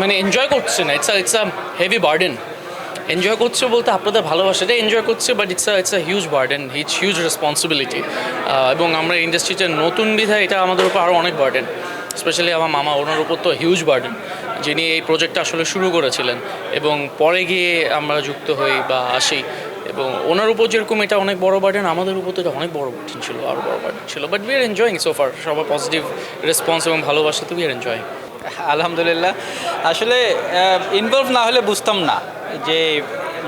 মানে এনজয় করছে না, it's a heavy burden. Enjoy করছে বলতে আপনাদের ভালোবাসাটা এনজয় করছে, but it's a huge burden, huge responsibility. এবং আমরা ইন্ডাস্ট্রিতে নতুন বিধায় এটা আমাদের উপর আরও অনেক বার্ডেন। স্পেশালি আমার মামা, ওনার উপর তো হিউজ বার্ডেন, যিনি এই প্রজেক্টটা আসলে শুরু করেছিলেন এবং পরে গিয়ে আমরা যুক্ত হই বা আসি। এবং ওনার উপর যেরকম এটা অনেক বড় বার্ডেন, আমাদের উপর তো এটা অনেক বড় বার্ডেন ছিল, আরও বড় বার্ডেন ছিল। But we are enjoying so far, সবার পজিটিভ রেসপন্স এবং ভালোবাসাতে উই আর এনজয়িং। আলহামদুলিল্লাহ। আসলে ইনভলভ না হলে বুঝতাম না যে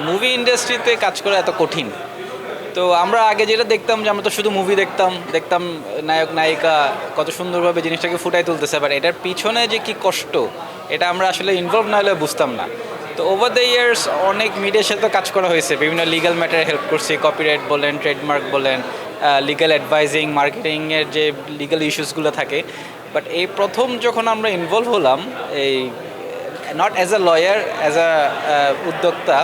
মুভি ইন্ডাস্ট্রিতে কাজ করা এত কঠিন। তো আমরা আগে যেটা দেখতাম যে আমরা তো শুধু মুভি দেখতাম দেখতাম নায়ক নায়িকা কত সুন্দরভাবে জিনিসটাকে ফুটাই তুলতেছে, বাট এটার পিছনে যে কি কষ্ট এটা আমরা আসলে ইনভলভ না হলে বুঝতাম না। তো ওভার দ্য ইয়ার্স অনেক মিডিয়ার সাথে কাজ করা হয়েছে, বিভিন্ন লিগ্যাল ম্যাটারে হেল্প করছি, কপিরাইট বলেন, ট্রেডমার্ক বলেন, লিগ্যাল অ্যাডভাইজিং, মার্কেটিংয়ের যে লিগ্যাল ইস্যুসগুলো থাকে। বাট এই প্রথম যখন আমরা ইনভলভ হলাম, এই not as a lawyer, as a উদ্যোক্তা,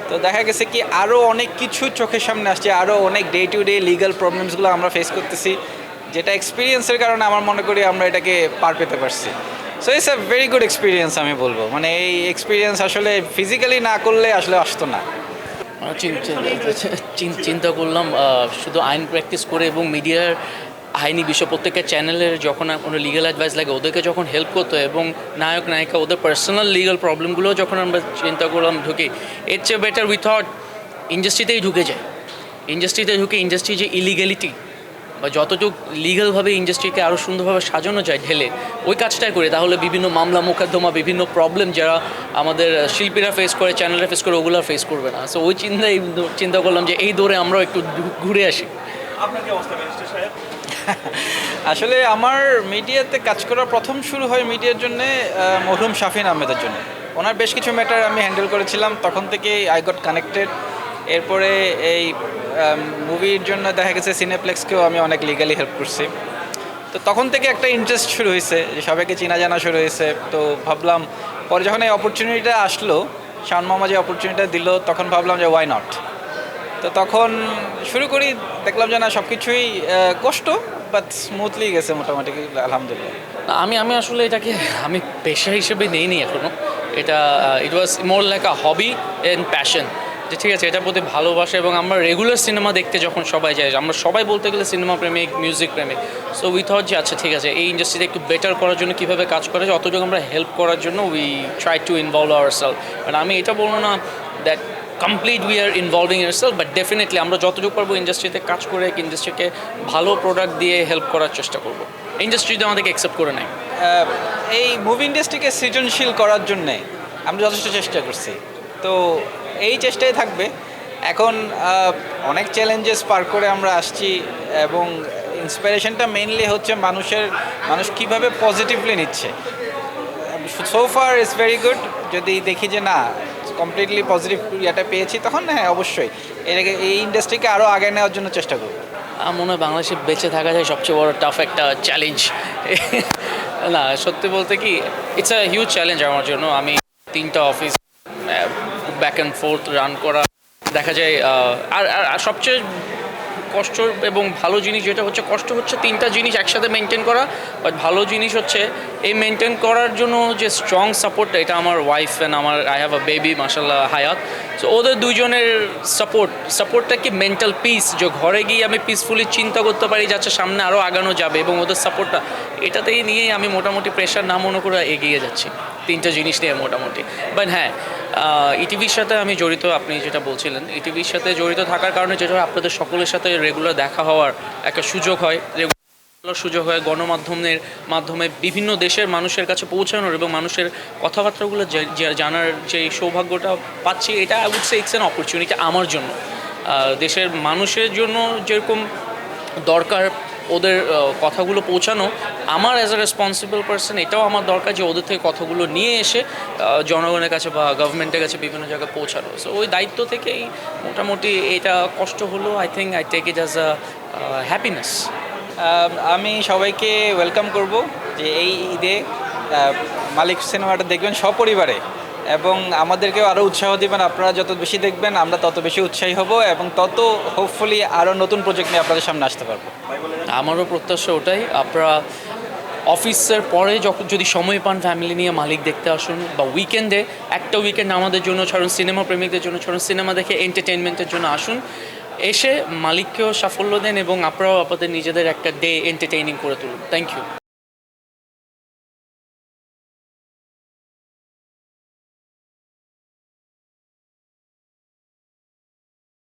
তো দেখা গেছে কি আরও অনেক কিছু চোখের সামনে আসছে, আরও অনেক ডে টু ডে লিগ্যাল প্রবলেমসগুলো আমরা ফেস করতেছি, যেটা এক্সপিরিয়েন্সের কারণে আমার মনে করি আমরা এটাকে পার পেতে পারছি। So it's a very good experience আমি বলবো। মানে এই এক্সপিরিয়েন্স আসলে ফিজিক্যালি না করলে আসলে আসতো না। চিন্তা করলাম শুধু আইন প্র্যাকটিস করে এবং মিডিয়ার আইনি বিষয় প্রত্যেকের চ্যানেলের যখন কোনো লিগাল অ্যাডভাইস লাগে ওদেরকে যখন হেল্প করতো এবং নায়ক নায়িকা ওদের পার্সোনাল লিগাল প্রবলেমগুলো যখন আমরা চিন্তা করলাম ঢুকে, এর চেয়ে বেটার উই থট ইন্ডাস্ট্রিতেই ঢুকে যায়। ইন্ডাস্ট্রিতে ঢুকে ইন্ডাস্ট্রি যে ইলিগ্যালিটি বা যতটুকু লিগালভাবে ইন্ডাস্ট্রিকে আরও সুন্দরভাবে সাজানো যায় ঢেলে ওই কাজটাই করে, তাহলে বিভিন্ন মামলা মোকদ্দমা, বিভিন্ন প্রবলেম যারা আমাদের শিল্পীরা ফেস করে, চ্যানেলরা ফেস করে, ওগুলো ফেস করবে না। সো ওই চিন্তা করলাম যে এই দৌড়ে আমরাও একটু ঘুরে আসি। আপনার কি অবস্থা ম্যাজিস্ট্রেট সাহেব? আসলে আমার মিডিয়াতে কাজ করা প্রথম শুরু হয় মিডিয়ার জন্যে মরহুম শাফিন আহমেদের জন্য। ওনার বেশ কিছু ম্যাটার আমি হ্যান্ডেল করেছিলাম, তখন থেকেই আই গট কানেক্টেড। এরপরে এই মুভির জন্য দেখা গেছে সিনেপ্লেক্সকেও আমি অনেক লিগালি হেল্প করছি। তো তখন থেকে একটা ইন্টারেস্ট শুরু হয়েছে, যে সবাইকে চেনা জানা শুরু হয়েছে। তো ভাবলাম পরে যখন এই অপরচুনিটিটা আসলো, শান মামা যে অপরচুনিটিটা দিল, তখন ভাবলাম যে ওয়াই নট। তো তখন শুরু করি, দেখলাম যে না সব কিছুই কষ্ট, বাট স্মুথলি গেছে মোটামুটি, আলহামদুলিল্লাহ। আমি আসলে এটাকে আমি পেশা হিসেবে নিইনি এখনও। এটা it was more like a hobby and passion, যে ঠিক আছে এটার প্রতি ভালোবাসা। এবং আমরা রেগুলার সিনেমা দেখতে যখন সবাই যাই, আমরা সবাই বলতে গেলে সিনেমা প্রেমিক, মিউজিক প্রেমিক। সো উই থট যে আচ্ছা ঠিক আছে এই ইন্ডাস্ট্রিতে একটু বেটার করার জন্য কীভাবে কাজ করা যায়, অতটুকু আমরা হেল্প করার জন্য we try to involve ourself. But আমি এটা বলবো না that complete we are involving yourself, but definitely আমরা যতটুকু পারবো ইন্ডাস্ট্রিতে কাজ করে ইন্ডাস্ট্রিকে ভালো প্রোডাক্ট দিয়ে হেল্প করার চেষ্টা করবো। ইন্ডাস্ট্রি যদি আমাদেরকে অ্যাকসেপ্ট করে নেয়। এই মুভি ইন্ডাস্ট্রিকে সৃজনশীল করার জন্যে আমরা যথেষ্ট চেষ্টা করছি, তো এই চেষ্টাই থাকবে। এখন অনেক চ্যালেঞ্জেস পার করে আমরা আসছি, এবং ইন্সপিরেশনটা মেইনলি হচ্ছে মানুষ কীভাবে পজিটিভলি নিচ্ছে। So far it's very good. যদি দেখি যে না কমপ্লিটলি পজিটিভ ইয়েটা পেয়েছি, তখন হ্যাঁ অবশ্যই এই ইন্ডাস্ট্রিকে আরও আগে নেওয়ার জন্য চেষ্টা করব। আমার মনে হয় বাংলাদেশে বেঁচে থাকা যায় সবচেয়ে বড় টাফ একটা চ্যালেঞ্জ। না সত্যি বলতে কি ইটস আ হিউজ চ্যালেঞ্জ আমার জন্য। আমি 3টা office back and fourth run করা, দেখা যায় আর সবচেয়ে কষ্ট এবং ভালো জিনিস যেটা হচ্ছে, কষ্ট হচ্ছে 3টা জিনিস একসাথে মেনটেন করা, বাট ভালো জিনিস হচ্ছে এই মেনটেন করার জন্য যে স্ট্রং সাপোর্টটা, এটা আমার ওয়াইফ অ্যান্ড আমার আই হ্যাভ আ বেবি মাশাআল্লাহ হায়াত। সো ওদের দুজনের সাপোর্টটা কি মেন্টাল পিস, যে ঘরে গিয়ে আমি পিসফুলি চিন্তা করতে পারি যাচ্ছে সামনে আরও আগানো যাবে, এবং ওদের সাপোর্টটা এটাতেই নিয়েই আমি মোটামুটি প্রেশার না মনে করে এগিয়ে যাচ্ছি 3টা জিনিস নিয়ে মোটামুটি। বাট হ্যাঁ ইটিভির সাথে আমি জড়িত, আপনি যেটা বলছিলেন ইটিভির সাথে জড়িত থাকার কারণে যেটা আপনাদের সকলের সাথে রেগুলার দেখা হওয়ার একটা সুযোগ হয়, সুযোগ হয় গণমাধ্যমের মাধ্যমে বিভিন্ন দেশের মানুষের কাছে পৌঁছানোর এবং মানুষের কথাবার্তাগুলো জানার যে সৌভাগ্যটা পাচ্ছি, এটা I would say it's an opportunity আমার জন্য। দেশের মানুষের জন্য যেরকম দরকার ওদের কথাগুলো পৌঁছানো, আমার অ্যাজ আ রেসপন্সিবল পার্সন এটাও আমার দরকার যে ওদের থেকে কথাগুলো নিয়ে এসে জনগণের কাছে বা গভর্নমেন্টের কাছে বিভিন্ন জায়গায় পৌঁছানো। সো ওই দায়িত্ব থেকেই মোটামুটি এটা কষ্ট হলো, I think I take it as a happiness. আমি সবাইকে ওয়েলকাম করব যে এই ঈদে মালিক সিনেমাটা দেখবেন সপরিবারে, এবং আমাদেরকেও আরও উৎসাহ দেবেন। আপনারা যত বেশি দেখবেন আমরা তত বেশি উৎসাহী হব, এবং তত হোপফুলি আরও নতুন প্রজেক্ট নিয়ে আপনাদের সামনে আসতে পারবো। আমারও প্রত্যাশা ওটাই। আপনারা অফিসের পরে যখন যদি সময় পান ফ্যামিলি নিয়ে মালিক দেখতে আসুন, বা উইকেন্ডে একটা উইকেন্ড আমাদের জন্য ছাড়ুন, সিনেমা প্রেমিকদের জন্য ছাড়ুন, সিনেমা দেখে এন্টারটেনমেন্টের জন্য আসুন, এসে মালিককেও সাফল্য দেন এবং আপনারাও আপনাদের নিজেদের একটা ডে এন্টারটেইনিং করে তুলুন। Thank you.